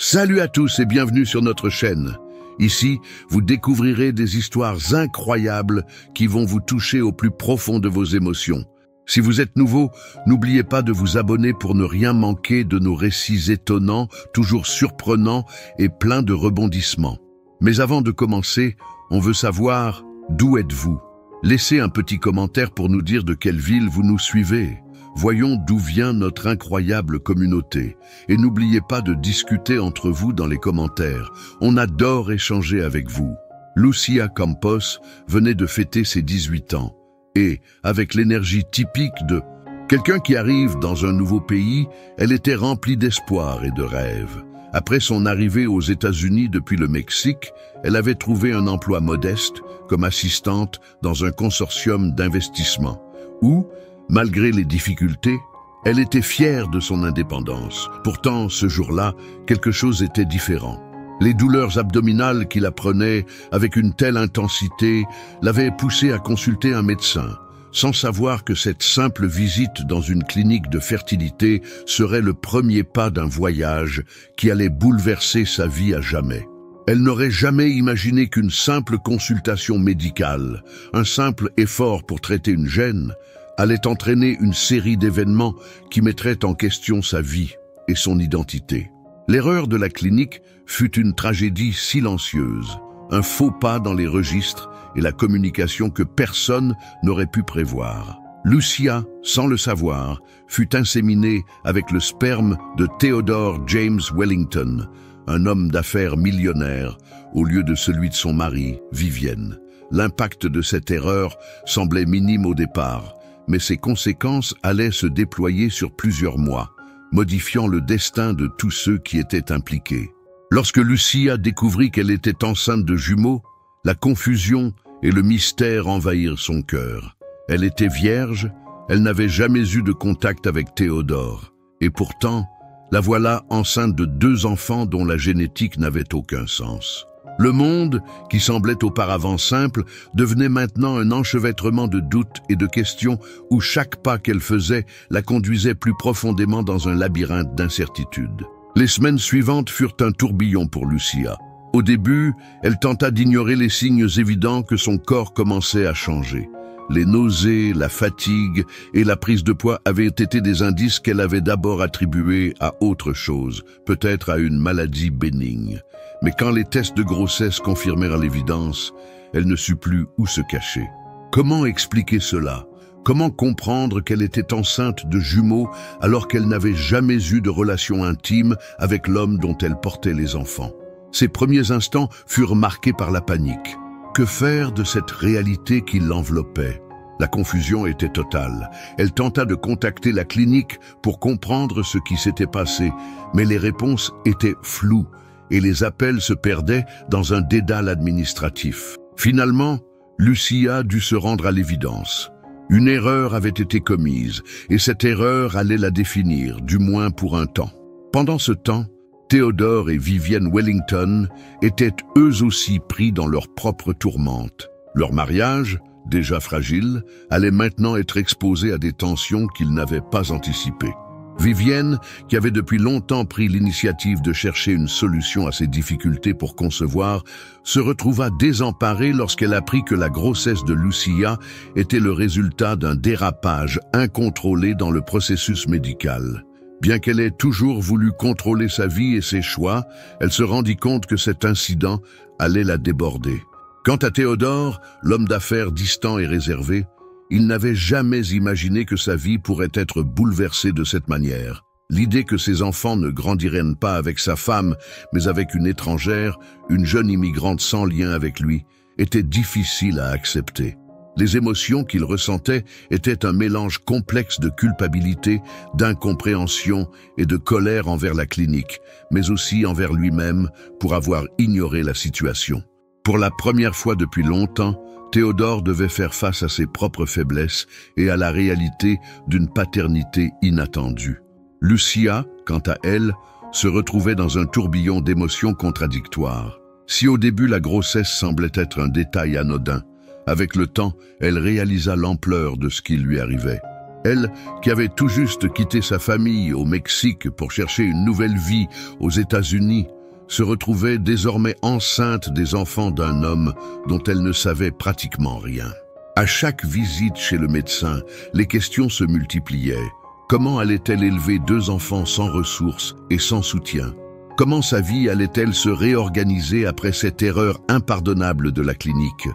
Salut à tous et bienvenue sur notre chaîne. Ici, vous découvrirez des histoires incroyables qui vont vous toucher au plus profond de vos émotions. Si vous êtes nouveau, n'oubliez pas de vous abonner pour ne rien manquer de nos récits étonnants, toujours surprenants et pleins de rebondissements. Mais avant de commencer, on veut savoir d'où êtes-vous? Laissez un petit commentaire pour nous dire de quelle ville vous nous suivez. Voyons d'où vient notre incroyable communauté. Et n'oubliez pas de discuter entre vous dans les commentaires. On adore échanger avec vous. Lucia Campos venait de fêter ses 18 ans. Et, avec l'énergie typique de quelqu'un qui arrive dans un nouveau pays, elle était remplie d'espoir et de rêves. Après son arrivée aux États-Unis depuis le Mexique, elle avait trouvé un emploi modeste comme assistante dans un consortium d'investissement où, malgré les difficultés, elle était fière de son indépendance. Pourtant, ce jour-là, quelque chose était différent. Les douleurs abdominales qui la prenaient avec une telle intensité l'avaient poussée à consulter un médecin, sans savoir que cette simple visite dans une clinique de fertilité serait le premier pas d'un voyage qui allait bouleverser sa vie à jamais. Elle n'aurait jamais imaginé qu'une simple consultation médicale, un simple effort pour traiter une gêne, allait entraîner une série d'événements qui mettraient en question sa vie et son identité. L'erreur de la clinique fut une tragédie silencieuse, un faux pas dans les registres et la communication que personne n'aurait pu prévoir. Lucia, sans le savoir, fut inséminée avec le sperme de Theodore James Wellington, un homme d'affaires millionnaire, au lieu de celui de son mari, Vivienne. L'impact de cette erreur semblait minime au départ, mais ses conséquences allaient se déployer sur plusieurs mois, modifiant le destin de tous ceux qui étaient impliqués. Lorsque Lucia découvrit qu'elle était enceinte de jumeaux, la confusion et le mystère envahirent son cœur. Elle était vierge, elle n'avait jamais eu de contact avec Théodore. Et pourtant, la voilà enceinte de 2 enfants dont la génétique n'avait aucun sens. Le monde, qui semblait auparavant simple, devenait maintenant un enchevêtrement de doutes et de questions où chaque pas qu'elle faisait la conduisait plus profondément dans un labyrinthe d'incertitudes. Les semaines suivantes furent un tourbillon pour Lucia. Au début, elle tenta d'ignorer les signes évidents que son corps commençait à changer. Les nausées, la fatigue et la prise de poids avaient été des indices qu'elle avait d'abord attribués à autre chose, peut-être à une maladie bénigne. Mais quand les tests de grossesse confirmèrent l'évidence, elle ne sut plus où se cacher. Comment expliquer cela? Comment comprendre qu'elle était enceinte de jumeaux alors qu'elle n'avait jamais eu de relation intime avec l'homme dont elle portait les enfants? Ses premiers instants furent marqués par la panique. Que faire de cette réalité qui l'enveloppait? La confusion était totale. Elle tenta de contacter la clinique pour comprendre ce qui s'était passé, mais les réponses étaient floues et les appels se perdaient dans un dédale administratif. Finalement, Lucia dut se rendre à l'évidence. Une erreur avait été commise et cette erreur allait la définir, du moins pour un temps. Pendant ce temps, Theodore et Vivienne Wellington étaient eux aussi pris dans leur propre tourmente. Leur mariage, déjà fragile, allait maintenant être exposé à des tensions qu'ils n'avaient pas anticipées. Vivienne, qui avait depuis longtemps pris l'initiative de chercher une solution à ses difficultés pour concevoir, se retrouva désemparée lorsqu'elle apprit que la grossesse de Lucia était le résultat d'un dérapage incontrôlé dans le processus médical. Bien qu'elle ait toujours voulu contrôler sa vie et ses choix, elle se rendit compte que cet incident allait la déborder. Quant à Théodore, l'homme d'affaires distant et réservé, il n'avait jamais imaginé que sa vie pourrait être bouleversée de cette manière. L'idée que ses enfants ne grandiraient pas avec sa femme, mais avec une étrangère, une jeune immigrante sans lien avec lui, était difficile à accepter. Les émotions qu'il ressentait étaient un mélange complexe de culpabilité, d'incompréhension et de colère envers la clinique, mais aussi envers lui-même pour avoir ignoré la situation. Pour la première fois depuis longtemps, Théodore devait faire face à ses propres faiblesses et à la réalité d'une paternité inattendue. Lucia, quant à elle, se retrouvait dans un tourbillon d'émotions contradictoires. Si au début la grossesse semblait être un détail anodin, avec le temps, elle réalisa l'ampleur de ce qui lui arrivait. Elle, qui avait tout juste quitté sa famille au Mexique pour chercher une nouvelle vie aux États-Unis, se retrouvait désormais enceinte des enfants d'un homme dont elle ne savait pratiquement rien. À chaque visite chez le médecin, les questions se multipliaient. Comment allait-elle élever 2 enfants sans ressources et sans soutien? Comment sa vie allait-elle se réorganiser après cette erreur impardonnable de la clinique?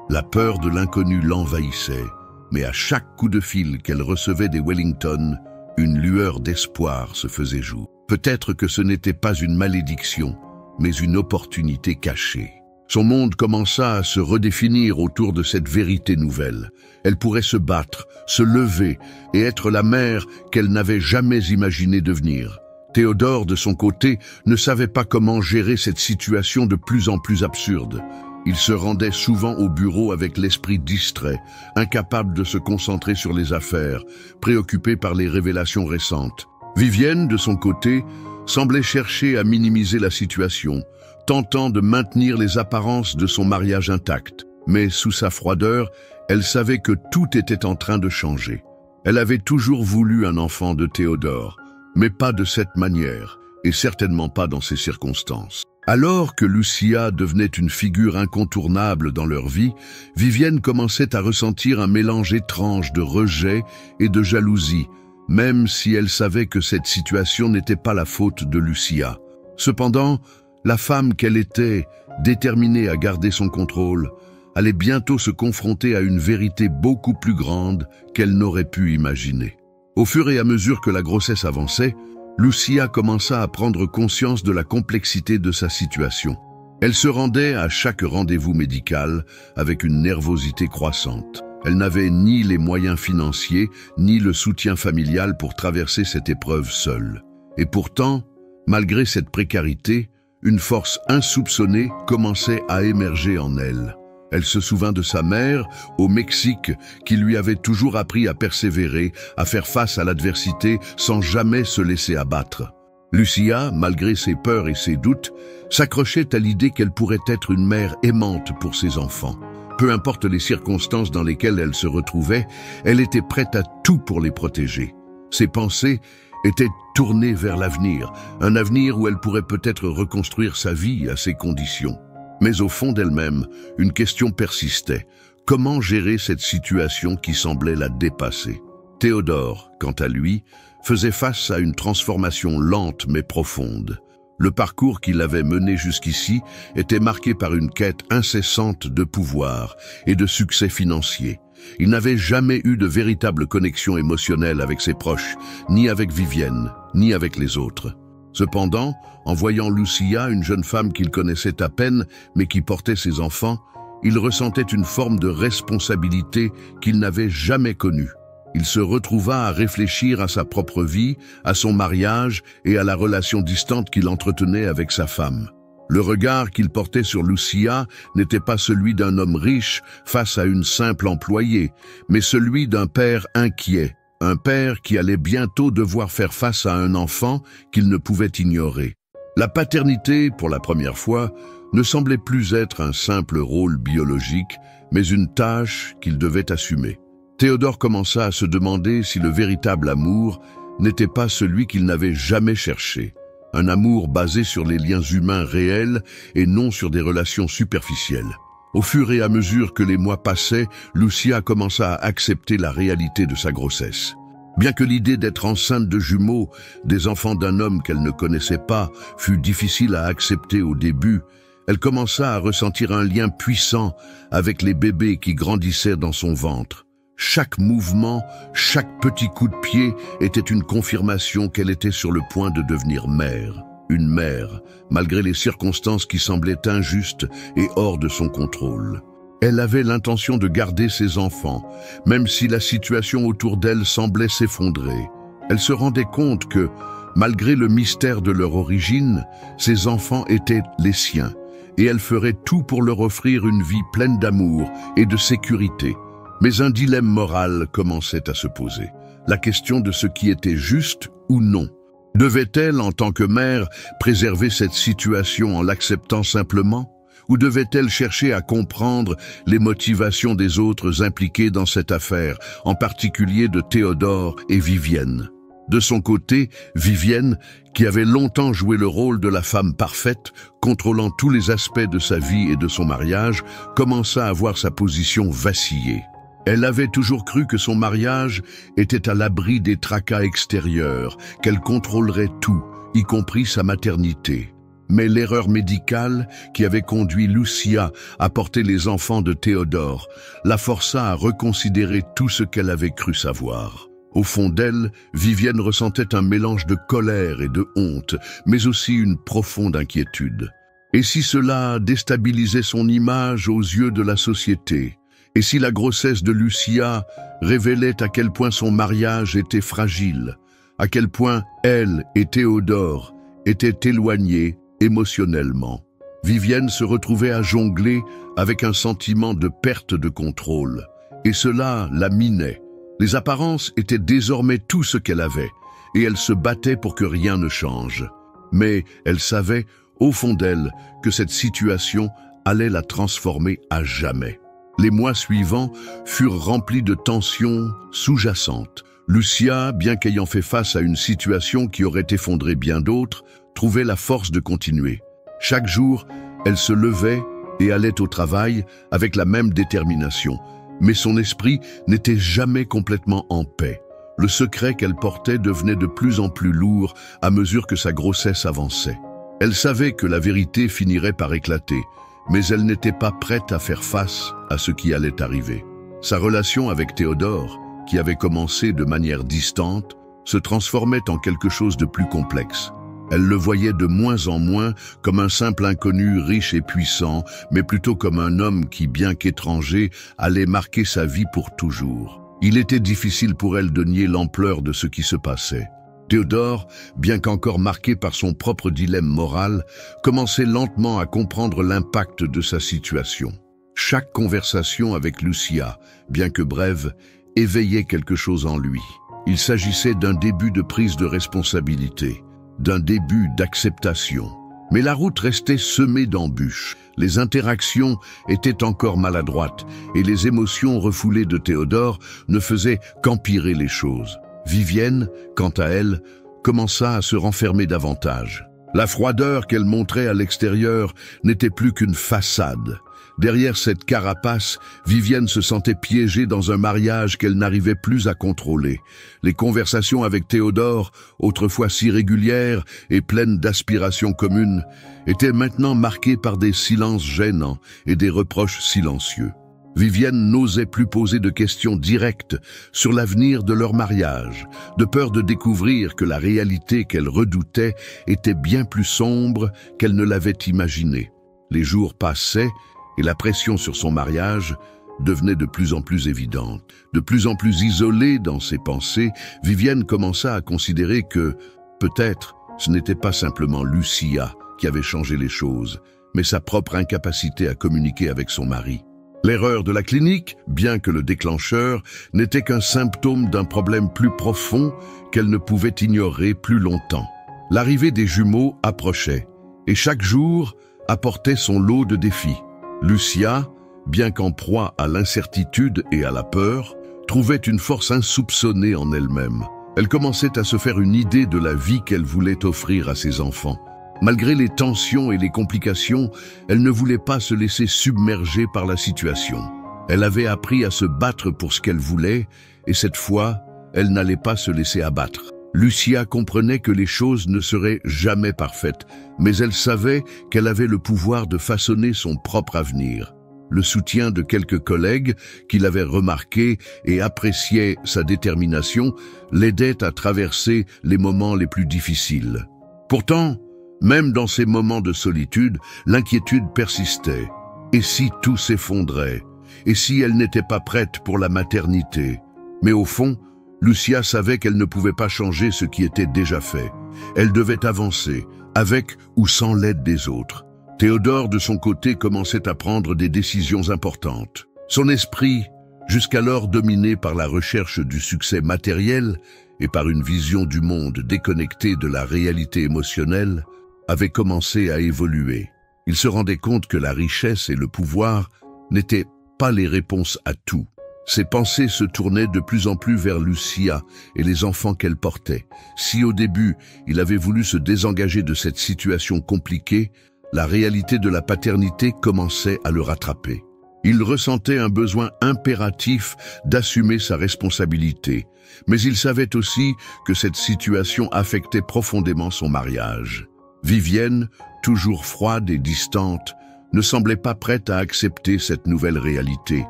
La peur de l'inconnu l'envahissait, mais à chaque coup de fil qu'elle recevait des Wellington, une lueur d'espoir se faisait jour. Peut-être que ce n'était pas une malédiction, mais une opportunité cachée. Son monde commença à se redéfinir autour de cette vérité nouvelle. Elle pourrait se battre, se lever et être la mère qu'elle n'avait jamais imaginé devenir. Théodore, de son côté, ne savait pas comment gérer cette situation de plus en plus absurde. Il se rendait souvent au bureau avec l'esprit distrait, incapable de se concentrer sur les affaires, préoccupé par les révélations récentes. Vivienne, de son côté, semblait chercher à minimiser la situation, tentant de maintenir les apparences de son mariage intact. Mais sous sa froideur, elle savait que tout était en train de changer. Elle avait toujours voulu un enfant de Théodore, mais pas de cette manière, et certainement pas dans ces circonstances. Alors que Lucia devenait une figure incontournable dans leur vie, Vivienne commençait à ressentir un mélange étrange de rejet et de jalousie, même si elle savait que cette situation n'était pas la faute de Lucia. Cependant, la femme qu'elle était, déterminée à garder son contrôle, allait bientôt se confronter à une vérité beaucoup plus grande qu'elle n'aurait pu imaginer. Au fur et à mesure que la grossesse avançait, Lucia commença à prendre conscience de la complexité de sa situation. Elle se rendait à chaque rendez-vous médical avec une nervosité croissante. Elle n'avait ni les moyens financiers, ni le soutien familial pour traverser cette épreuve seule. Et pourtant, malgré cette précarité, une force insoupçonnée commençait à émerger en elle. Elle se souvint de sa mère, au Mexique, qui lui avait toujours appris à persévérer, à faire face à l'adversité sans jamais se laisser abattre. Lucia, malgré ses peurs et ses doutes, s'accrochait à l'idée qu'elle pourrait être une mère aimante pour ses enfants. Peu importe les circonstances dans lesquelles elle se retrouvait, elle était prête à tout pour les protéger. Ses pensées étaient tournées vers l'avenir, un avenir où elle pourrait peut-être reconstruire sa vie à ses conditions. Mais au fond d'elle-même, une question persistait. Comment gérer cette situation qui semblait la dépasser? Théodore, quant à lui, faisait face à une transformation lente mais profonde. Le parcours qu'il avait mené jusqu'ici était marqué par une quête incessante de pouvoir et de succès financier. Il n'avait jamais eu de véritable connexion émotionnelle avec ses proches, ni avec Vivienne, ni avec les autres. Cependant, en voyant Lucia, une jeune femme qu'il connaissait à peine, mais qui portait ses enfants, il ressentait une forme de responsabilité qu'il n'avait jamais connue. Il se retrouva à réfléchir à sa propre vie, à son mariage et à la relation distante qu'il entretenait avec sa femme. Le regard qu'il portait sur Lucia n'était pas celui d'un homme riche face à une simple employée, mais celui d'un père inquiet. Un père qui allait bientôt devoir faire face à un enfant qu'il ne pouvait ignorer. La paternité, pour la première fois, ne semblait plus être un simple rôle biologique, mais une tâche qu'il devait assumer. Théodore commença à se demander si le véritable amour n'était pas celui qu'il n'avait jamais cherché. Un amour basé sur les liens humains réels et non sur des relations superficielles. Au fur et à mesure que les mois passaient, Lucia commença à accepter la réalité de sa grossesse. Bien que l'idée d'être enceinte de jumeaux, des enfants d'un homme qu'elle ne connaissait pas, fût difficile à accepter au début, elle commença à ressentir un lien puissant avec les bébés qui grandissaient dans son ventre. Chaque mouvement, chaque petit coup de pied était une confirmation qu'elle était sur le point de devenir mère. Une mère, malgré les circonstances qui semblaient injustes et hors de son contrôle. Elle avait l'intention de garder ses enfants, même si la situation autour d'elle semblait s'effondrer. Elle se rendait compte que, malgré le mystère de leur origine, ses enfants étaient les siens, et elle ferait tout pour leur offrir une vie pleine d'amour et de sécurité. Mais un dilemme moral commençait à se poser. La question de ce qui était juste ou non. Devait-elle, en tant que mère, préserver cette situation en l'acceptant simplement? Ou devait-elle chercher à comprendre les motivations des autres impliqués dans cette affaire, en particulier de Théodore et Vivienne? De son côté, Vivienne, qui avait longtemps joué le rôle de la femme parfaite, contrôlant tous les aspects de sa vie et de son mariage, commença à voir sa position vaciller. Elle avait toujours cru que son mariage était à l'abri des tracas extérieurs, qu'elle contrôlerait tout, y compris sa maternité. Mais l'erreur médicale qui avait conduit Lucia à porter les enfants de Théodore la força à reconsidérer tout ce qu'elle avait cru savoir. Au fond d'elle, Vivienne ressentait un mélange de colère et de honte, mais aussi une profonde inquiétude. Et si cela déstabilisait son image aux yeux de la société? Et si la grossesse de Lucia révélait à quel point son mariage était fragile, à quel point elle et Théodore étaient éloignés émotionnellement? Vivienne se retrouvait à jongler avec un sentiment de perte de contrôle, et cela la minait. Les apparences étaient désormais tout ce qu'elle avait, et elle se battait pour que rien ne change. Mais elle savait, au fond d'elle, que cette situation allait la transformer à jamais. Les mois suivants furent remplis de tensions sous-jacentes. Lucia, bien qu'ayant fait face à une situation qui aurait effondré bien d'autres, trouvait la force de continuer. Chaque jour, elle se levait et allait au travail avec la même détermination. Mais son esprit n'était jamais complètement en paix. Le secret qu'elle portait devenait de plus en plus lourd à mesure que sa grossesse avançait. Elle savait que la vérité finirait par éclater, mais elle n'était pas prête à faire face à ce qui allait arriver. Sa relation avec Théodore, qui avait commencé de manière distante, se transformait en quelque chose de plus complexe. Elle le voyait de moins en moins comme un simple inconnu riche et puissant, mais plutôt comme un homme qui, bien qu'étranger, allait marquer sa vie pour toujours. Il était difficile pour elle de nier l'ampleur de ce qui se passait. Théodore, bien qu'encore marqué par son propre dilemme moral, commençait lentement à comprendre l'impact de sa situation. Chaque conversation avec Lucia, bien que brève, éveillait quelque chose en lui. Il s'agissait d'un début de prise de responsabilité, d'un début d'acceptation. Mais la route restait semée d'embûches. Les interactions étaient encore maladroites et les émotions refoulées de Théodore ne faisaient qu'empirer les choses. Vivienne, quant à elle, commença à se renfermer davantage. La froideur qu'elle montrait à l'extérieur n'était plus qu'une façade. Derrière cette carapace, Vivienne se sentait piégée dans un mariage qu'elle n'arrivait plus à contrôler. Les conversations avec Théodore, autrefois si régulières et pleines d'aspirations communes, étaient maintenant marquées par des silences gênants et des reproches silencieux. Vivienne n'osait plus poser de questions directes sur l'avenir de leur mariage, de peur de découvrir que la réalité qu'elle redoutait était bien plus sombre qu'elle ne l'avait imaginé. Les jours passaient et la pression sur son mariage devenait de plus en plus évidente. De plus en plus isolée dans ses pensées, Vivienne commença à considérer que, peut-être, ce n'était pas simplement Lucia qui avait changé les choses, mais sa propre incapacité à communiquer avec son mari. L'erreur de la clinique, bien que le déclencheur, n'était qu'un symptôme d'un problème plus profond qu'elle ne pouvait ignorer plus longtemps. L'arrivée des jumeaux approchait, et chaque jour apportait son lot de défis. Lucia, bien qu'en proie à l'incertitude et à la peur, trouvait une force insoupçonnée en elle-même. Elle commençait à se faire une idée de la vie qu'elle voulait offrir à ses enfants. Malgré les tensions et les complications, elle ne voulait pas se laisser submerger par la situation. Elle avait appris à se battre pour ce qu'elle voulait, et cette fois, elle n'allait pas se laisser abattre. Lucia comprenait que les choses ne seraient jamais parfaites, mais elle savait qu'elle avait le pouvoir de façonner son propre avenir. Le soutien de quelques collègues qui l'avaient remarqué et appréciaient sa détermination l'aidait à traverser les moments les plus difficiles. Pourtant, même dans ces moments de solitude, l'inquiétude persistait. Et si tout s'effondrait? Et si elle n'était pas prête pour la maternité? Mais au fond, Lucia savait qu'elle ne pouvait pas changer ce qui était déjà fait. Elle devait avancer, avec ou sans l'aide des autres. Théodore, de son côté, commençait à prendre des décisions importantes. Son esprit, jusqu'alors dominé par la recherche du succès matériel et par une vision du monde déconnectée de la réalité émotionnelle, avait commencé à évoluer. Il se rendait compte que la richesse et le pouvoir n'étaient pas les réponses à tout. Ses pensées se tournaient de plus en plus vers Lucia et les enfants qu'elle portait. Si au début, il avait voulu se désengager de cette situation compliquée, la réalité de la paternité commençait à le rattraper. Il ressentait un besoin impératif d'assumer sa responsabilité, mais il savait aussi que cette situation affectait profondément son mariage. Vivienne, toujours froide et distante, ne semblait pas prête à accepter cette nouvelle réalité.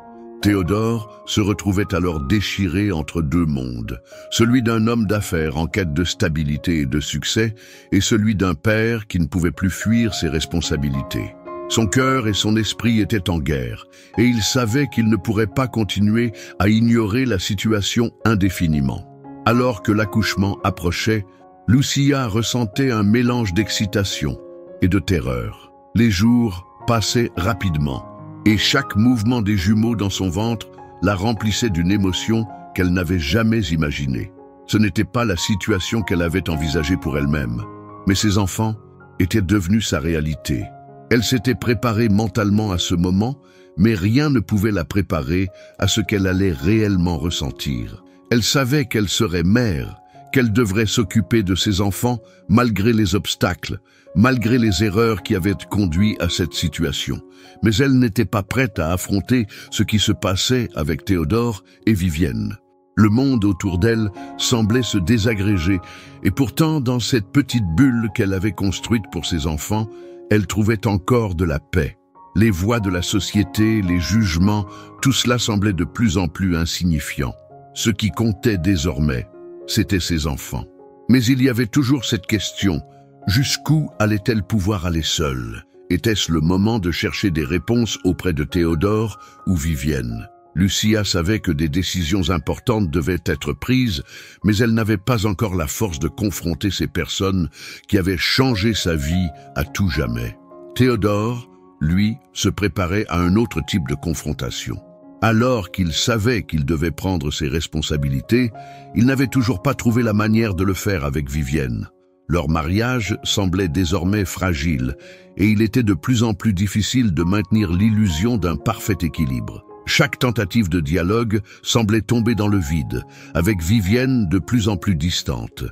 Théodore se retrouvait alors déchiré entre deux mondes, celui d'un homme d'affaires en quête de stabilité et de succès, et celui d'un père qui ne pouvait plus fuir ses responsabilités. Son cœur et son esprit étaient en guerre, et il savait qu'il ne pourrait pas continuer à ignorer la situation indéfiniment. Alors que l'accouchement approchait, Lucia ressentait un mélange d'excitation et de terreur. Les jours passaient rapidement, et chaque mouvement des jumeaux dans son ventre la remplissait d'une émotion qu'elle n'avait jamais imaginée. Ce n'était pas la situation qu'elle avait envisagée pour elle-même, mais ses enfants étaient devenus sa réalité. Elle s'était préparée mentalement à ce moment, mais rien ne pouvait la préparer à ce qu'elle allait réellement ressentir. Elle savait qu'elle serait mère, qu'elle devrait s'occuper de ses enfants malgré les obstacles, malgré les erreurs qui avaient conduit à cette situation. Mais elle n'était pas prête à affronter ce qui se passait avec Théodore et Vivienne. Le monde autour d'elle semblait se désagréger, et pourtant, dans cette petite bulle qu'elle avait construite pour ses enfants, elle trouvait encore de la paix. Les voix de la société, les jugements, tout cela semblait de plus en plus insignifiant. Ce qui comptait désormais, c'étaient ses enfants. Mais il y avait toujours cette question, jusqu'où allait-elle pouvoir aller seule? Était-ce le moment de chercher des réponses auprès de Théodore ou Vivienne? Lucia savait que des décisions importantes devaient être prises, mais elle n'avait pas encore la force de confronter ces personnes qui avaient changé sa vie à tout jamais. Théodore, lui, se préparait à un autre type de confrontation. Alors qu'il savait qu'il devait prendre ses responsabilités, il n'avait toujours pas trouvé la manière de le faire avec Vivienne. Leur mariage semblait désormais fragile, et il était de plus en plus difficile de maintenir l'illusion d'un parfait équilibre. Chaque tentative de dialogue semblait tomber dans le vide, avec Vivienne de plus en plus distante.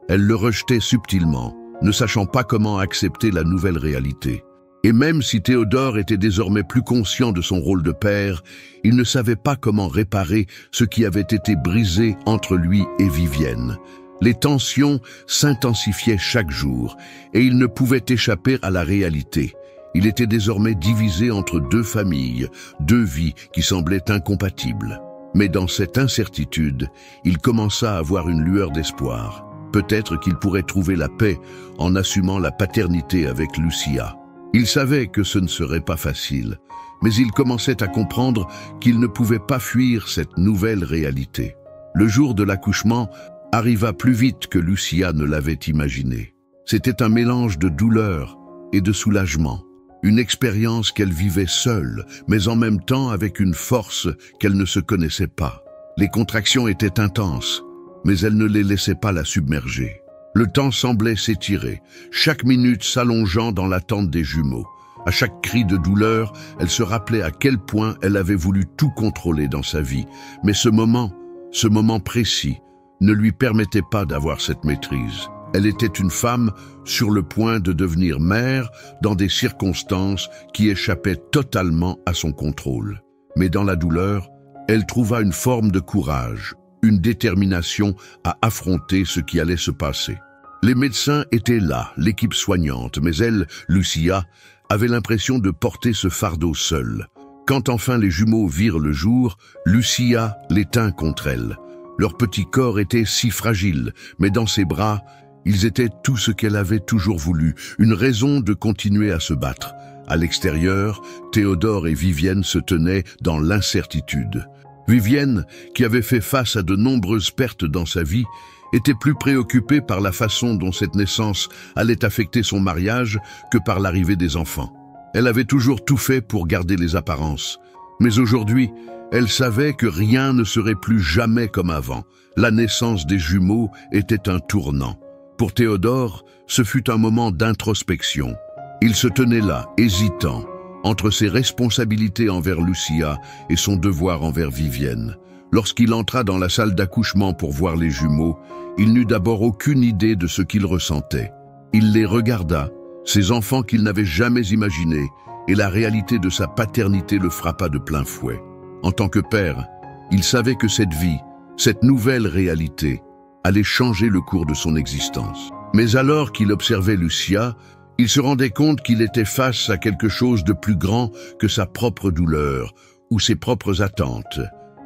Elle le rejetait subtilement, ne sachant pas comment accepter la nouvelle réalité. Et même si Théodore était désormais plus conscient de son rôle de père, il ne savait pas comment réparer ce qui avait été brisé entre lui et Vivienne. Les tensions s'intensifiaient chaque jour, et il ne pouvait échapper à la réalité. Il était désormais divisé entre deux familles, deux vies qui semblaient incompatibles. Mais dans cette incertitude, il commença à avoir une lueur d'espoir. Peut-être qu'il pourrait trouver la paix en assumant la paternité avec Lucia. Il savait que ce ne serait pas facile, mais il commençait à comprendre qu'il ne pouvait pas fuir cette nouvelle réalité. Le jour de l'accouchement arriva plus vite que Lucia ne l'avait imaginé. C'était un mélange de douleur et de soulagement. Une expérience qu'elle vivait seule, mais en même temps avec une force qu'elle ne se connaissait pas. Les contractions étaient intenses, mais elle ne les laissait pas la submerger. Le temps semblait s'étirer, chaque minute s'allongeant dans l'attente des jumeaux. À chaque cri de douleur, elle se rappelait à quel point elle avait voulu tout contrôler dans sa vie. Mais ce moment précis, ne lui permettait pas d'avoir cette maîtrise. Elle était une femme sur le point de devenir mère dans des circonstances qui échappaient totalement à son contrôle. Mais dans la douleur, elle trouva une forme de courage, une détermination à affronter ce qui allait se passer. Les médecins étaient là, l'équipe soignante, mais elle, Lucia, avait l'impression de porter ce fardeau seule. Quand enfin les jumeaux virent le jour, Lucia les tint contre elle. Leur petit corps était si fragile, mais dans ses bras, ils étaient tout ce qu'elle avait toujours voulu, une raison de continuer à se battre. À l'extérieur, Théodore et Vivienne se tenaient dans l'incertitude. Vivienne, qui avait fait face à de nombreuses pertes dans sa vie, était plus préoccupée par la façon dont cette naissance allait affecter son mariage que par l'arrivée des enfants. Elle avait toujours tout fait pour garder les apparences. Mais aujourd'hui, elle savait que rien ne serait plus jamais comme avant. La naissance des jumeaux était un tournant. Pour Théodore, ce fut un moment d'introspection. Il se tenait là, hésitant, entre ses responsabilités envers Lucia et son devoir envers Vivienne. Lorsqu'il entra dans la salle d'accouchement pour voir les jumeaux, il n'eut d'abord aucune idée de ce qu'il ressentait. Il les regarda, ces enfants qu'il n'avait jamais imaginés, et la réalité de sa paternité le frappa de plein fouet. En tant que père, il savait que cette vie, cette nouvelle réalité, allait changer le cours de son existence. Mais alors qu'il observait Lucia, il se rendait compte qu'il était face à quelque chose de plus grand que sa propre douleur ou ses propres attentes.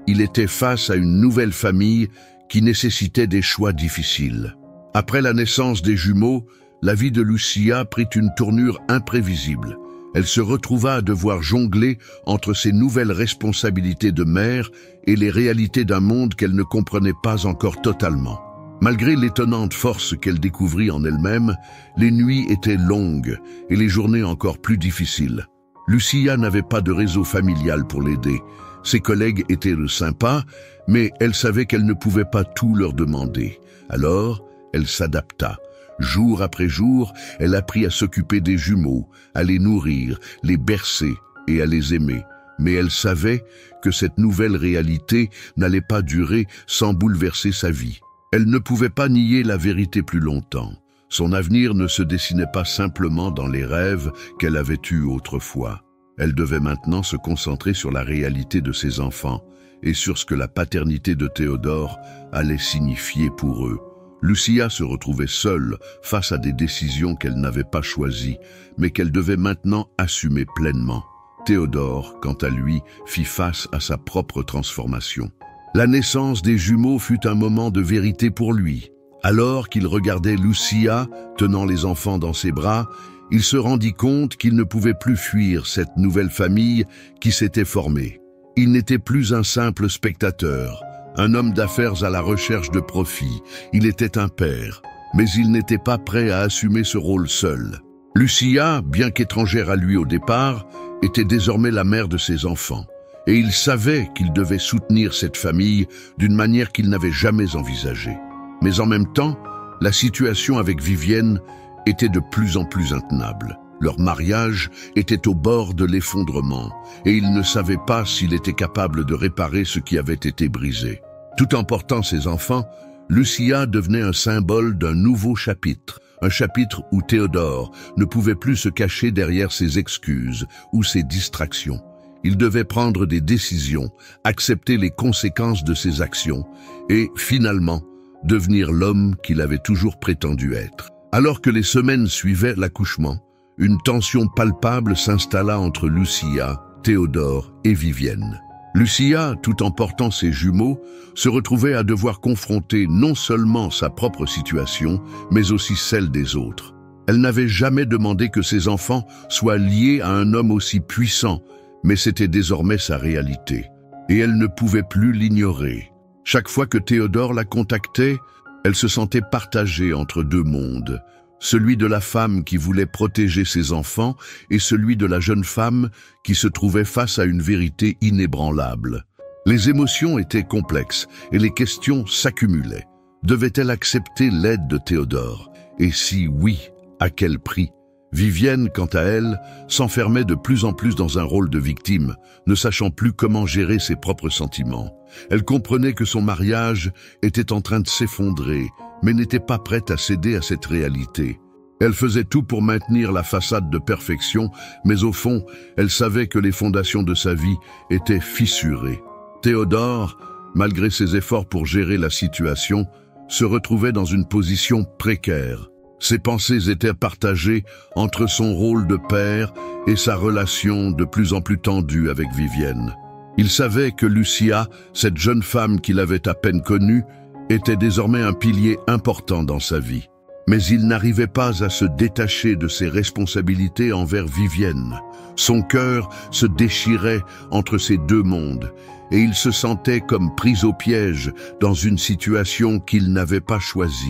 Il était face à une nouvelle famille qui nécessitait des choix difficiles. Après la naissance des jumeaux, la vie de Lucia prit une tournure imprévisible. Elle se retrouva à devoir jongler entre ses nouvelles responsabilités de mère et les réalités d'un monde qu'elle ne comprenait pas encore totalement. Malgré l'étonnante force qu'elle découvrit en elle-même, les nuits étaient longues et les journées encore plus difficiles. Lucia n'avait pas de réseau familial pour l'aider. Ses collègues étaient sympas, mais elle savait qu'elle ne pouvait pas tout leur demander. Alors, elle s'adapta. Jour après jour, elle apprit à s'occuper des jumeaux, à les nourrir, les bercer et à les aimer. Mais elle savait que cette nouvelle réalité n'allait pas durer sans bouleverser sa vie. Elle ne pouvait pas nier la vérité plus longtemps. Son avenir ne se dessinait pas simplement dans les rêves qu'elle avait eus autrefois. Elle devait maintenant se concentrer sur la réalité de ses enfants et sur ce que la paternité de Théodore allait signifier pour eux. Lucia se retrouvait seule face à des décisions qu'elle n'avait pas choisies, mais qu'elle devait maintenant assumer pleinement. Théodore, quant à lui, fit face à sa propre transformation. La naissance des jumeaux fut un moment de vérité pour lui. Alors qu'il regardait Lucia, tenant les enfants dans ses bras, il se rendit compte qu'il ne pouvait plus fuir cette nouvelle famille qui s'était formée. Il n'était plus un simple spectateur, un homme d'affaires à la recherche de profit. Il était un père, mais il n'était pas prêt à assumer ce rôle seul. Lucia, bien qu'étrangère à lui au départ, était désormais la mère de ses enfants. Et il savait qu'il devait soutenir cette famille d'une manière qu'il n'avait jamais envisagée. Mais en même temps, la situation avec Vivienne était de plus en plus intenable. Leur mariage était au bord de l'effondrement, et il ne savait pas s'il était capable de réparer ce qui avait été brisé. Tout en portant ses enfants, Lucia devenait un symbole d'un nouveau chapitre, un chapitre où Théodore ne pouvait plus se cacher derrière ses excuses ou ses distractions. Il devait prendre des décisions, accepter les conséquences de ses actions et, finalement, devenir l'homme qu'il avait toujours prétendu être. Alors que les semaines suivaient l'accouchement, une tension palpable s'installa entre Lucia, Théodore et Vivienne. Lucia, tout en portant ses jumeaux, se retrouvait à devoir confronter non seulement sa propre situation, mais aussi celle des autres. Elle n'avait jamais demandé que ses enfants soient liés à un homme aussi puissant, mais c'était désormais sa réalité, et elle ne pouvait plus l'ignorer. Chaque fois que Théodore la contactait, elle se sentait partagée entre deux mondes, celui de la femme qui voulait protéger ses enfants et celui de la jeune femme qui se trouvait face à une vérité inébranlable. Les émotions étaient complexes et les questions s'accumulaient. Devait-elle accepter l'aide de Théodore? Et si oui, à quel prix? Vivienne, quant à elle, s'enfermait de plus en plus dans un rôle de victime, ne sachant plus comment gérer ses propres sentiments. Elle comprenait que son mariage était en train de s'effondrer, mais n'était pas prête à céder à cette réalité. Elle faisait tout pour maintenir la façade de perfection, mais au fond, elle savait que les fondations de sa vie étaient fissurées. Théodore, malgré ses efforts pour gérer la situation, se retrouvait dans une position précaire. Ses pensées étaient partagées entre son rôle de père et sa relation de plus en plus tendue avec Vivienne. Il savait que Lucia, cette jeune femme qu'il avait à peine connue, était désormais un pilier important dans sa vie. Mais il n'arrivait pas à se détacher de ses responsabilités envers Vivienne. Son cœur se déchirait entre ces deux mondes, et il se sentait comme pris au piège dans une situation qu'il n'avait pas choisie.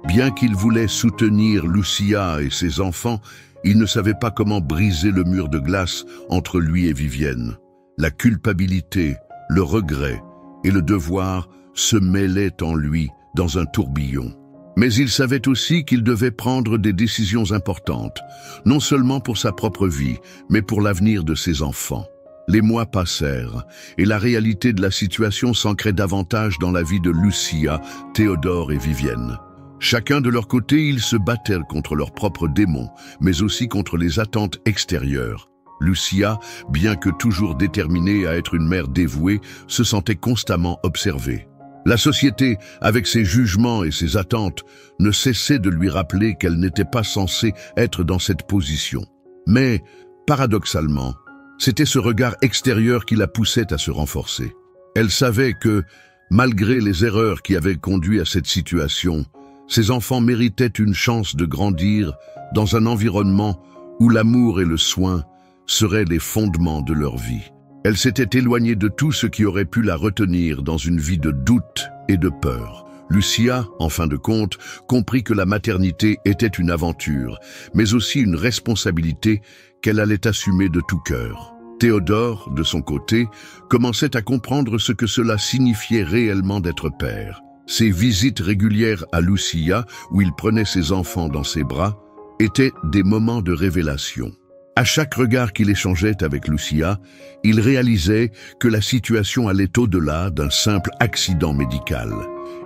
Bien qu'il voulait soutenir Lucia et ses enfants, il ne savait pas comment briser le mur de glace entre lui et Vivienne. La culpabilité, le regret et le devoir se mêlaient en lui dans un tourbillon. Mais il savait aussi qu'il devait prendre des décisions importantes, non seulement pour sa propre vie, mais pour l'avenir de ses enfants. Les mois passèrent, et la réalité de la situation s'ancrait davantage dans la vie de Lucia, Théodore et Vivienne. Chacun de leur côté, ils se battaient contre leurs propres démons, mais aussi contre les attentes extérieures. Lucia, bien que toujours déterminée à être une mère dévouée, se sentait constamment observée. La société, avec ses jugements et ses attentes, ne cessait de lui rappeler qu'elle n'était pas censée être dans cette position. Mais, paradoxalement, c'était ce regard extérieur qui la poussait à se renforcer. Elle savait que, malgré les erreurs qui avaient conduit à cette situation, ses enfants méritaient une chance de grandir dans un environnement où l'amour et le soin seraient les fondements de leur vie. Elle s'était éloignée de tout ce qui aurait pu la retenir dans une vie de doute et de peur. Lucia, en fin de compte, comprit que la maternité était une aventure, mais aussi une responsabilité qu'elle allait assumer de tout cœur. Théodore, de son côté, commençait à comprendre ce que cela signifiait réellement d'être père. Ses visites régulières à Lucia, où il prenait ses enfants dans ses bras, étaient des moments de révélation. À chaque regard qu'il échangeait avec Lucia, il réalisait que la situation allait au-delà d'un simple accident médical.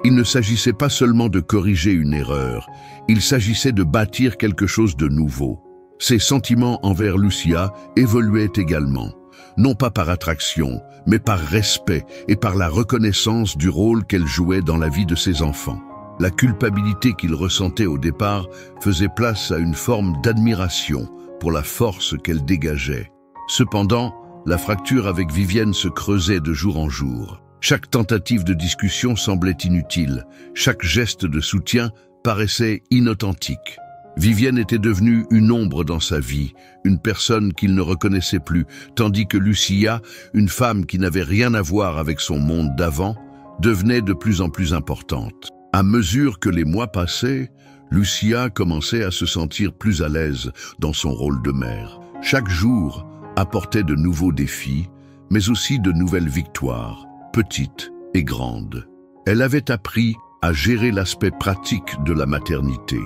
Il ne s'agissait pas seulement de corriger une erreur, il s'agissait de bâtir quelque chose de nouveau. Ses sentiments envers Lucia évoluaient également, non pas par attraction, mais par respect et par la reconnaissance du rôle qu'elle jouait dans la vie de ses enfants. La culpabilité qu'il ressentait au départ faisait place à une forme d'admiration pour la force qu'elle dégageait. Cependant, la fracture avec Vivienne se creusait de jour en jour. Chaque tentative de discussion semblait inutile, chaque geste de soutien paraissait inauthentique. Vivienne était devenue une ombre dans sa vie, une personne qu'il ne reconnaissait plus, tandis que Lucia, une femme qui n'avait rien à voir avec son monde d'avant, devenait de plus en plus importante. À mesure que les mois passaient, Lucia commençait à se sentir plus à l'aise dans son rôle de mère. Chaque jour apportait de nouveaux défis, mais aussi de nouvelles victoires, petites et grandes. Elle avait appris à gérer l'aspect pratique de la maternité,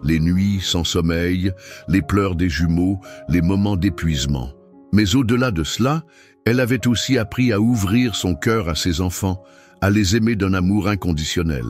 les nuits sans sommeil, les pleurs des jumeaux, les moments d'épuisement. Mais au-delà de cela, elle avait aussi appris à ouvrir son cœur à ses enfants, à les aimer d'un amour inconditionnel.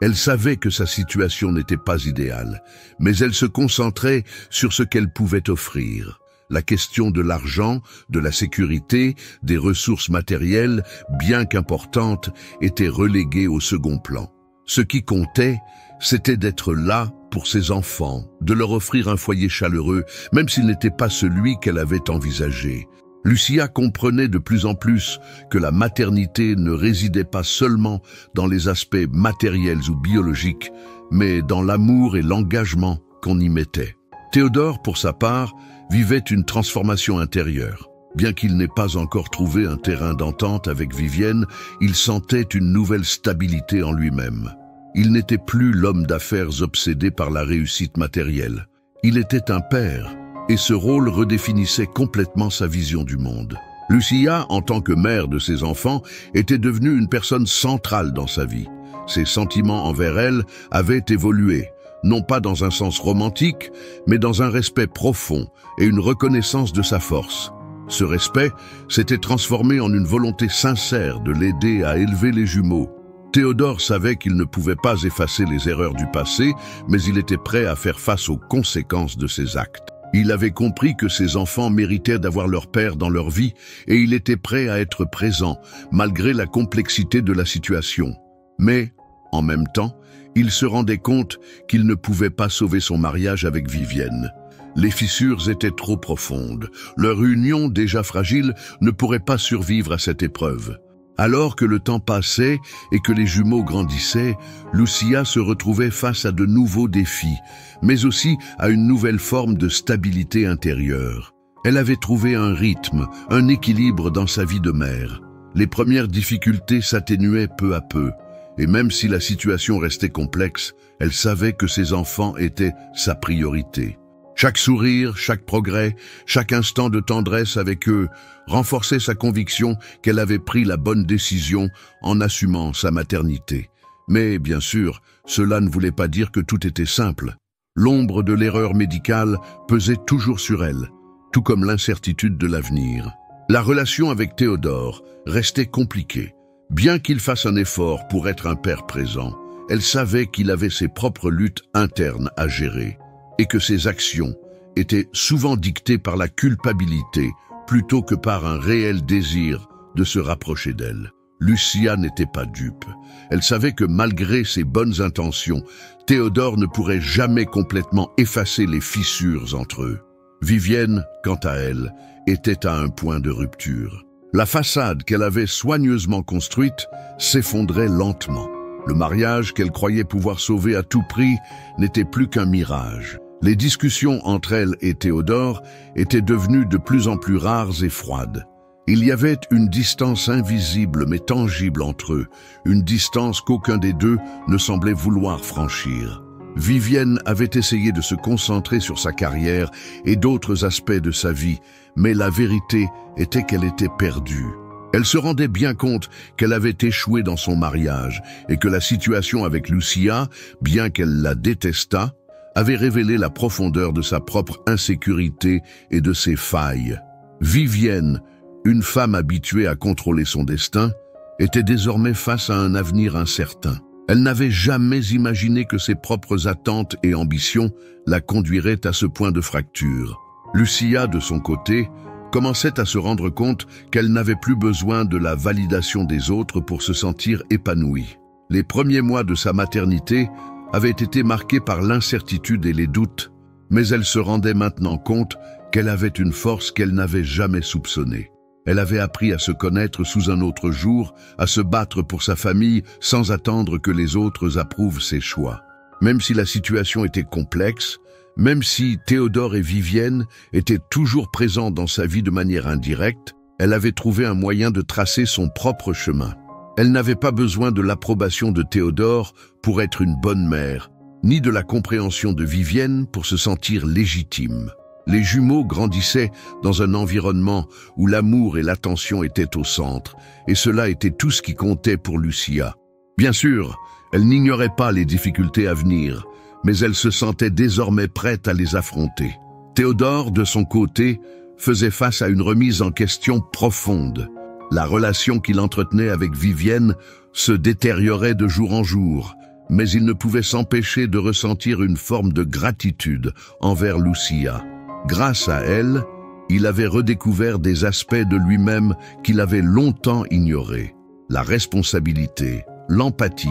Elle savait que sa situation n'était pas idéale, mais elle se concentrait sur ce qu'elle pouvait offrir. La question de l'argent, de la sécurité, des ressources matérielles, bien qu'importantes, était reléguée au second plan. Ce qui comptait, c'était d'être là pour ses enfants, de leur offrir un foyer chaleureux, même s'il n'était pas celui qu'elle avait envisagé. Lucia comprenait de plus en plus que la maternité ne résidait pas seulement dans les aspects matériels ou biologiques, mais dans l'amour et l'engagement qu'on y mettait. Théodore, pour sa part, vivait une transformation intérieure. Bien qu'il n'ait pas encore trouvé un terrain d'entente avec Vivienne, il sentait une nouvelle stabilité en lui-même. Il n'était plus l'homme d'affaires obsédé par la réussite matérielle. Il était un père, et ce rôle redéfinissait complètement sa vision du monde. Lucia, en tant que mère de ses enfants, était devenue une personne centrale dans sa vie. Ses sentiments envers elle avaient évolué, non pas dans un sens romantique, mais dans un respect profond et une reconnaissance de sa force. Ce respect s'était transformé en une volonté sincère de l'aider à élever les jumeaux. Théodore savait qu'il ne pouvait pas effacer les erreurs du passé, mais il était prêt à faire face aux conséquences de ses actes. Il avait compris que ses enfants méritaient d'avoir leur père dans leur vie et il était prêt à être présent, malgré la complexité de la situation. Mais, en même temps, il se rendait compte qu'il ne pouvait pas sauver son mariage avec Vivienne. Les fissures étaient trop profondes. Leur union, déjà fragile, ne pourrait pas survivre à cette épreuve. Alors que le temps passait et que les jumeaux grandissaient, Lucia se retrouvait face à de nouveaux défis, mais aussi à une nouvelle forme de stabilité intérieure. Elle avait trouvé un rythme, un équilibre dans sa vie de mère. Les premières difficultés s'atténuaient peu à peu, et même si la situation restait complexe, elle savait que ses enfants étaient sa priorité. Chaque sourire, chaque progrès, chaque instant de tendresse avec eux renforçait sa conviction qu'elle avait pris la bonne décision en assumant sa maternité. Mais, bien sûr, cela ne voulait pas dire que tout était simple. L'ombre de l'erreur médicale pesait toujours sur elle, tout comme l'incertitude de l'avenir. La relation avec Théodore restait compliquée. Bien qu'il fasse un effort pour être un père présent, elle savait qu'il avait ses propres luttes internes à gérer et que ses actions étaient souvent dictées par la culpabilité plutôt que par un réel désir de se rapprocher d'elle. Lucia n'était pas dupe. Elle savait que malgré ses bonnes intentions, Théodore ne pourrait jamais complètement effacer les fissures entre eux. Vivienne, quant à elle, était à un point de rupture. La façade qu'elle avait soigneusement construite s'effondrait lentement. Le mariage qu'elle croyait pouvoir sauver à tout prix n'était plus qu'un mirage. Les discussions entre elle et Théodore étaient devenues de plus en plus rares et froides. Il y avait une distance invisible mais tangible entre eux, une distance qu'aucun des deux ne semblait vouloir franchir. Vivienne avait essayé de se concentrer sur sa carrière et d'autres aspects de sa vie, mais la vérité était qu'elle était perdue. Elle se rendait bien compte qu'elle avait échoué dans son mariage et que la situation avec Lucia, bien qu'elle la détestât, avait révélé la profondeur de sa propre insécurité et de ses failles. Vivienne, une femme habituée à contrôler son destin, était désormais face à un avenir incertain. Elle n'avait jamais imaginé que ses propres attentes et ambitions la conduiraient à ce point de fracture. Lucia, de son côté, commençait à se rendre compte qu'elle n'avait plus besoin de la validation des autres pour se sentir épanouie. Les premiers mois de sa maternité avaient été marqués par l'incertitude et les doutes, mais elle se rendait maintenant compte qu'elle avait une force qu'elle n'avait jamais soupçonnée. Elle avait appris à se connaître sous un autre jour, à se battre pour sa famille sans attendre que les autres approuvent ses choix. Même si la situation était complexe, même si Théodore et Vivienne étaient toujours présents dans sa vie de manière indirecte, elle avait trouvé un moyen de tracer son propre chemin. Elle n'avait pas besoin de l'approbation de Théodore pour être une bonne mère, ni de la compréhension de Vivienne pour se sentir légitime. Les jumeaux grandissaient dans un environnement où l'amour et l'attention étaient au centre, et cela était tout ce qui comptait pour Lucia. Bien sûr, elle n'ignorait pas les difficultés à venir, mais elle se sentait désormais prête à les affronter. Théodore, de son côté, faisait face à une remise en question profonde. La relation qu'il entretenait avec Vivienne se détériorait de jour en jour, mais il ne pouvait s'empêcher de ressentir une forme de gratitude envers Lucia. Grâce à elle, il avait redécouvert des aspects de lui-même qu'il avait longtemps ignorés. La responsabilité, l'empathie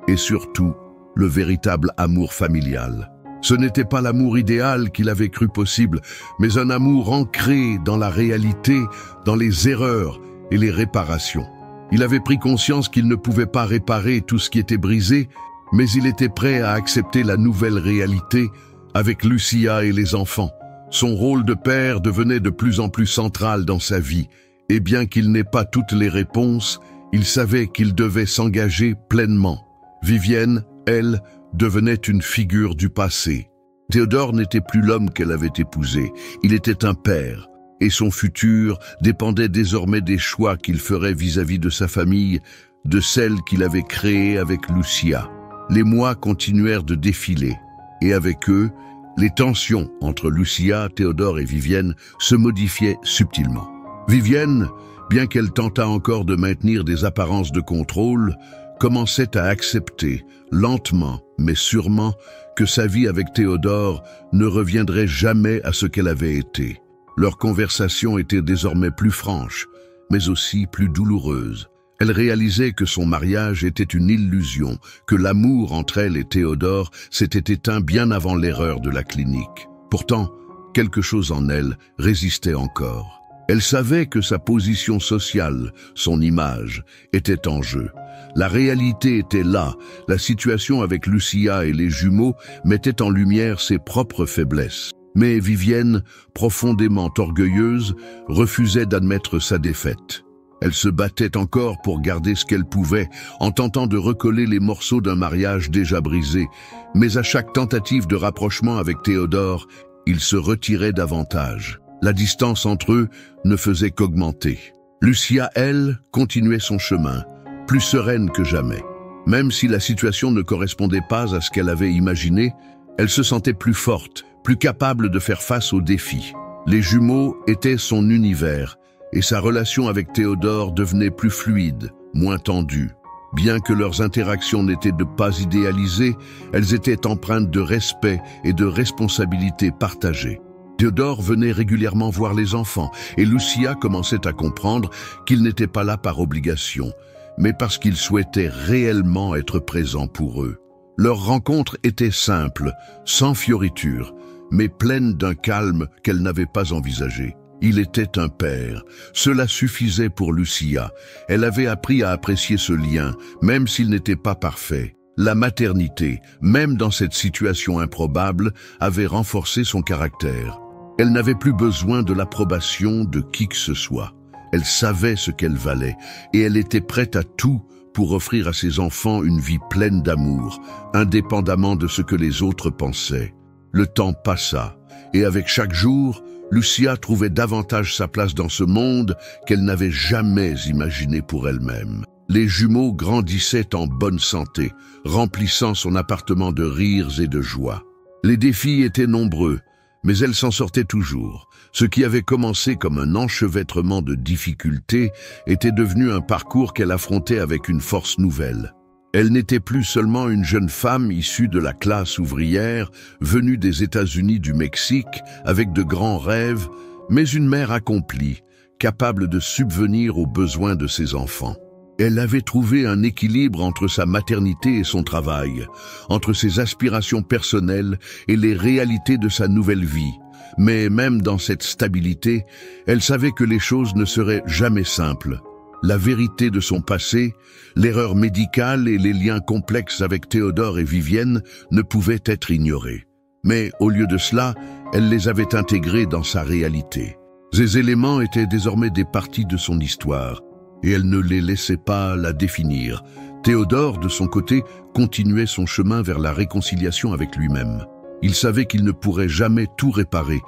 et surtout le véritable amour familial. Ce n'était pas l'amour idéal qu'il avait cru possible, mais un amour ancré dans la réalité, dans les erreurs et les réparations. Il avait pris conscience qu'il ne pouvait pas réparer tout ce qui était brisé, mais il était prêt à accepter la nouvelle réalité avec Lucia et les enfants. Son rôle de père devenait de plus en plus central dans sa vie, et bien qu'il n'ait pas toutes les réponses, il savait qu'il devait s'engager pleinement. Vivienne, elle, devenait une figure du passé. Théodore n'était plus l'homme qu'elle avait épousé, il était un père, et son futur dépendait désormais des choix qu'il ferait vis-à-vis de sa famille, de celle qu'il avait créée avec Lucia. Les mois continuèrent de défiler, et avec eux, les tensions entre Lucia, Théodore et Vivienne se modifiaient subtilement. Vivienne, bien qu'elle tentât encore de maintenir des apparences de contrôle, commençait à accepter, lentement mais sûrement, que sa vie avec Théodore ne reviendrait jamais à ce qu'elle avait été. Leur conversation était désormais plus franche, mais aussi plus douloureuse. Elle réalisait que son mariage était une illusion, que l'amour entre elle et Théodore s'était éteint bien avant l'erreur de la clinique. Pourtant, quelque chose en elle résistait encore. Elle savait que sa position sociale, son image, était en jeu. La réalité était là, la situation avec Lucia et les jumeaux mettait en lumière ses propres faiblesses. Mais Vivienne, profondément orgueilleuse, refusait d'admettre sa défaite. Elle se battait encore pour garder ce qu'elle pouvait, en tentant de recoller les morceaux d'un mariage déjà brisé. Mais à chaque tentative de rapprochement avec Théodore, il se retirait davantage. La distance entre eux ne faisait qu'augmenter. Lucia, elle, continuait son chemin, plus sereine que jamais. Même si la situation ne correspondait pas à ce qu'elle avait imaginé, elle se sentait plus forte, plus capable de faire face aux défis. Les jumeaux étaient son univers, et sa relation avec Théodore devenait plus fluide, moins tendue. Bien que leurs interactions n'étaient pas idéalisées, elles étaient empreintes de respect et de responsabilité partagée. Théodore venait régulièrement voir les enfants, et Lucia commençait à comprendre qu'il n'était pas là par obligation, mais parce qu'il souhaitait réellement être présent pour eux. Leur rencontre était simple, sans fioriture, mais pleine d'un calme qu'elle n'avait pas envisagé. Il était un père. Cela suffisait pour Lucia. Elle avait appris à apprécier ce lien, même s'il n'était pas parfait. La maternité, même dans cette situation improbable, avait renforcé son caractère. Elle n'avait plus besoin de l'approbation de qui que ce soit. Elle savait ce qu'elle valait, et elle était prête à tout pour offrir à ses enfants une vie pleine d'amour, indépendamment de ce que les autres pensaient. Le temps passa, et avec chaque jour, Lucia trouvait davantage sa place dans ce monde qu'elle n'avait jamais imaginé pour elle-même. Les jumeaux grandissaient en bonne santé, remplissant son appartement de rires et de joie. Les défis étaient nombreux, mais elle s'en sortait toujours. Ce qui avait commencé comme un enchevêtrement de difficultés était devenu un parcours qu'elle affrontait avec une force nouvelle. Elle n'était plus seulement une jeune femme issue de la classe ouvrière, venue des États-Unis du Mexique, avec de grands rêves, mais une mère accomplie, capable de subvenir aux besoins de ses enfants. Elle avait trouvé un équilibre entre sa maternité et son travail, entre ses aspirations personnelles et les réalités de sa nouvelle vie. Mais même dans cette stabilité, elle savait que les choses ne seraient jamais simples. La vérité de son passé, l'erreur médicale et les liens complexes avec Théodore et Vivienne ne pouvaient être ignorés. Mais au lieu de cela, elle les avait intégrés dans sa réalité. Ces éléments étaient désormais des parties de son histoire, et elle ne les laissait pas la définir. Théodore, de son côté, continuait son chemin vers la réconciliation avec lui-même. Il savait qu'il ne pourrait jamais tout réparer,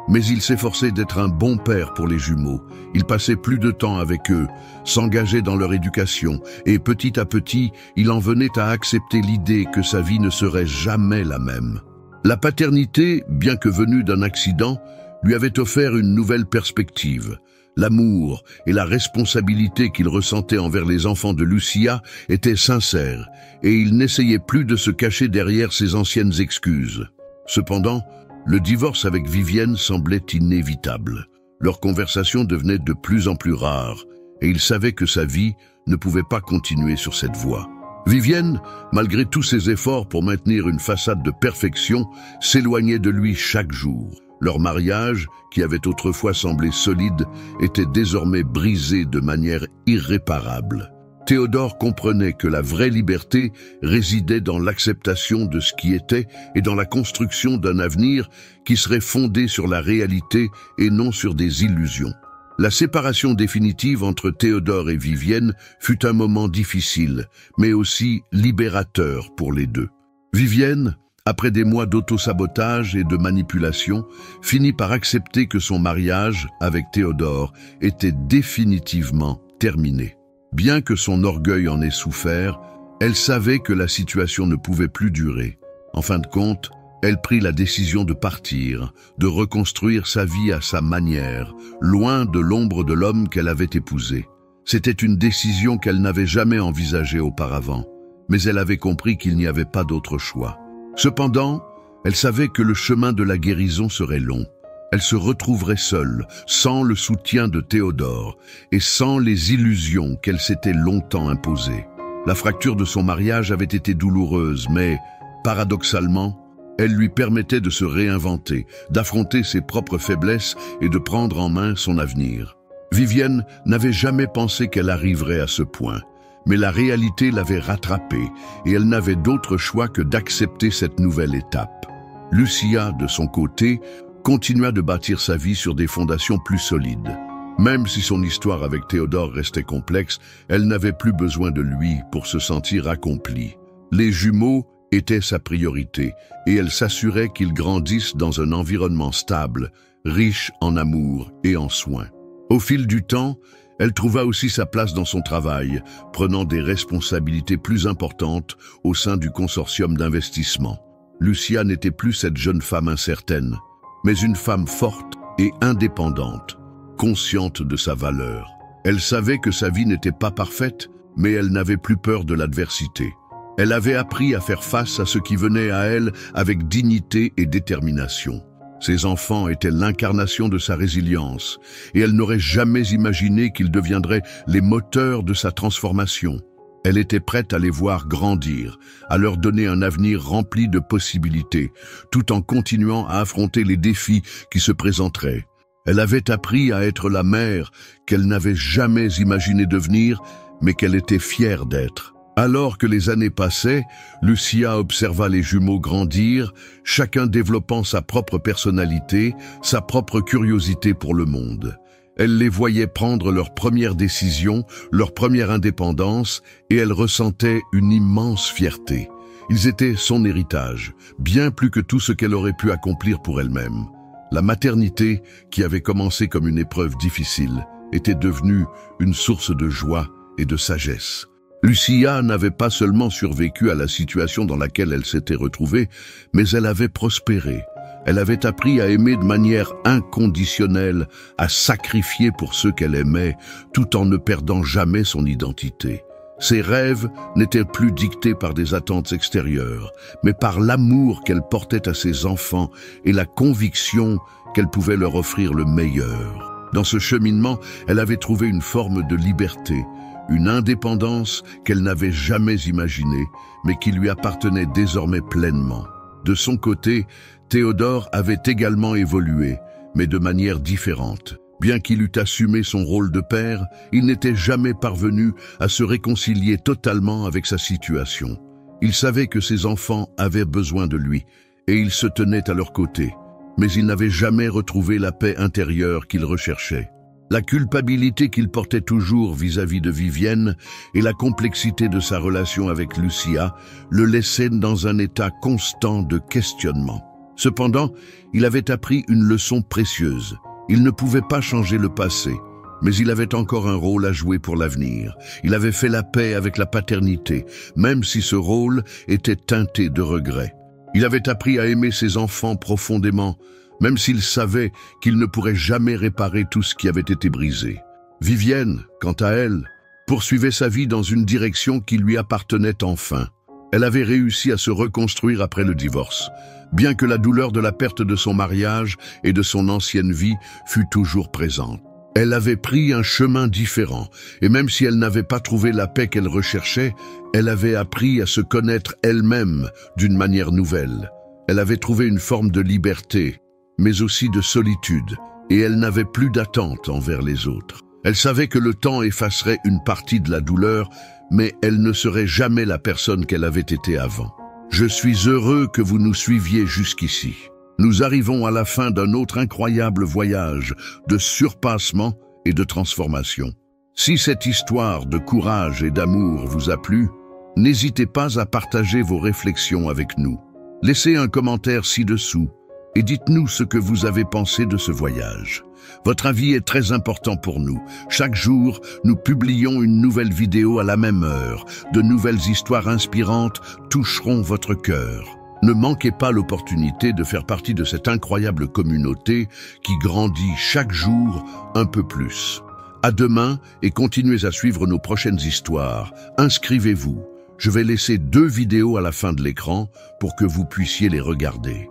mais il s'efforçait d'être un bon père pour les jumeaux. Il passait plus de temps avec eux, s'engageait dans leur éducation, et petit à petit, il en venait à accepter l'idée que sa vie ne serait jamais la même. La paternité, bien que venue d'un accident, lui avait offert une nouvelle perspective. L'amour et la responsabilité qu'il ressentait envers les enfants de Lucia étaient sincères, et il n'essayait plus de se cacher derrière ses anciennes excuses. Cependant, le divorce avec Vivienne semblait inévitable. Leurs conversations devenaient de plus en plus rares, et il savait que sa vie ne pouvait pas continuer sur cette voie. Vivienne, malgré tous ses efforts pour maintenir une façade de perfection, s'éloignait de lui chaque jour. Leur mariage, qui avait autrefois semblé solide, était désormais brisé de manière irréparable. Théodore comprenait que la vraie liberté résidait dans l'acceptation de ce qui était et dans la construction d'un avenir qui serait fondé sur la réalité et non sur des illusions. La séparation définitive entre Théodore et Vivienne fut un moment difficile, mais aussi libérateur pour les deux. Vivienne, après des mois d'auto-sabotage et de manipulation, finit par accepter que son mariage avec Théodore était définitivement terminé. Bien que son orgueil en ait souffert, elle savait que la situation ne pouvait plus durer. En fin de compte, elle prit la décision de partir, de reconstruire sa vie à sa manière, loin de l'ombre de l'homme qu'elle avait épousé. C'était une décision qu'elle n'avait jamais envisagée auparavant, mais elle avait compris qu'il n'y avait pas d'autre choix. Cependant, elle savait que le chemin de la guérison serait long. Elle se retrouverait seule, sans le soutien de Théodore et sans les illusions qu'elle s'était longtemps imposées. La fracture de son mariage avait été douloureuse, mais, paradoxalement, elle lui permettait de se réinventer, d'affronter ses propres faiblesses et de prendre en main son avenir. Vivienne n'avait jamais pensé qu'elle arriverait à ce point, mais la réalité l'avait rattrapée et elle n'avait d'autre choix que d'accepter cette nouvelle étape. Lucia, de son côté, continua de bâtir sa vie sur des fondations plus solides. Même si son histoire avec Théodore restait complexe, elle n'avait plus besoin de lui pour se sentir accomplie. Les jumeaux étaient sa priorité, et elle s'assurait qu'ils grandissent dans un environnement stable, riche en amour et en soins. Au fil du temps, Elle trouva aussi sa place dans son travail, prenant des responsabilités plus importantes au sein du consortium d'investissement. Lucia n'était plus cette jeune femme incertaine, mais une femme forte et indépendante, consciente de sa valeur. Elle savait que sa vie n'était pas parfaite, mais elle n'avait plus peur de l'adversité. Elle avait appris à faire face à ce qui venait à elle avec dignité et détermination. Ses enfants étaient l'incarnation de sa résilience, et elle n'aurait jamais imaginé qu'ils deviendraient les moteurs de sa transformation. Elle était prête à les voir grandir, à leur donner un avenir rempli de possibilités, tout en continuant à affronter les défis qui se présenteraient. Elle avait appris à être la mère qu'elle n'avait jamais imaginé devenir, mais qu'elle était fière d'être. Alors que les années passaient, Lucia observa les jumeaux grandir, chacun développant sa propre personnalité, sa propre curiosité pour le monde. Elle les voyait prendre leurs premières décisions, leur première indépendance, et elle ressentait une immense fierté. Ils étaient son héritage, bien plus que tout ce qu'elle aurait pu accomplir pour elle-même. La maternité, qui avait commencé comme une épreuve difficile, était devenue une source de joie et de sagesse. Lucia n'avait pas seulement survécu à la situation dans laquelle elle s'était retrouvée, mais elle avait prospéré. Elle avait appris à aimer de manière inconditionnelle, à sacrifier pour ceux qu'elle aimait, tout en ne perdant jamais son identité. Ses rêves n'étaient plus dictés par des attentes extérieures, mais par l'amour qu'elle portait à ses enfants et la conviction qu'elle pouvait leur offrir le meilleur. Dans ce cheminement, elle avait trouvé une forme de liberté, une indépendance qu'elle n'avait jamais imaginée, mais qui lui appartenait désormais pleinement. De son côté, Théodore avait également évolué, mais de manière différente. Bien qu'il eût assumé son rôle de père, il n'était jamais parvenu à se réconcilier totalement avec sa situation. Il savait que ses enfants avaient besoin de lui, et il se tenait à leur côté, mais il n'avait jamais retrouvé la paix intérieure qu'il recherchait. La culpabilité qu'il portait toujours vis-à-vis de Vivienne et la complexité de sa relation avec Lucia le laissaient dans un état constant de questionnement. Cependant, il avait appris une leçon précieuse. Il ne pouvait pas changer le passé, mais il avait encore un rôle à jouer pour l'avenir. Il avait fait la paix avec la paternité, même si ce rôle était teinté de regrets. Il avait appris à aimer ses enfants profondément, même s'il savait qu'il ne pourrait jamais réparer tout ce qui avait été brisé. Vivienne, quant à elle, poursuivait sa vie dans une direction qui lui appartenait enfin. Elle avait réussi à se reconstruire après le divorce, bien que la douleur de la perte de son mariage et de son ancienne vie fût toujours présente. Elle avait pris un chemin différent, et même si elle n'avait pas trouvé la paix qu'elle recherchait, elle avait appris à se connaître elle-même d'une manière nouvelle. Elle avait trouvé une forme de liberté, mais aussi de solitude, et elle n'avait plus d'attente envers les autres. Elle savait que le temps effacerait une partie de la douleur, mais elle ne serait jamais la personne qu'elle avait été avant. Je suis heureux que vous nous suiviez jusqu'ici. Nous arrivons à la fin d'un autre incroyable voyage de surpassement et de transformation. Si cette histoire de courage et d'amour vous a plu, n'hésitez pas à partager vos réflexions avec nous. Laissez un commentaire ci-dessous et dites-nous ce que vous avez pensé de ce voyage. Votre avis est très important pour nous. Chaque jour, nous publions une nouvelle vidéo à la même heure. De nouvelles histoires inspirantes toucheront votre cœur. Ne manquez pas l'opportunité de faire partie de cette incroyable communauté qui grandit chaque jour un peu plus. À demain et continuez à suivre nos prochaines histoires. Inscrivez-vous. Je vais laisser 2 vidéos à la fin de l'écran pour que vous puissiez les regarder.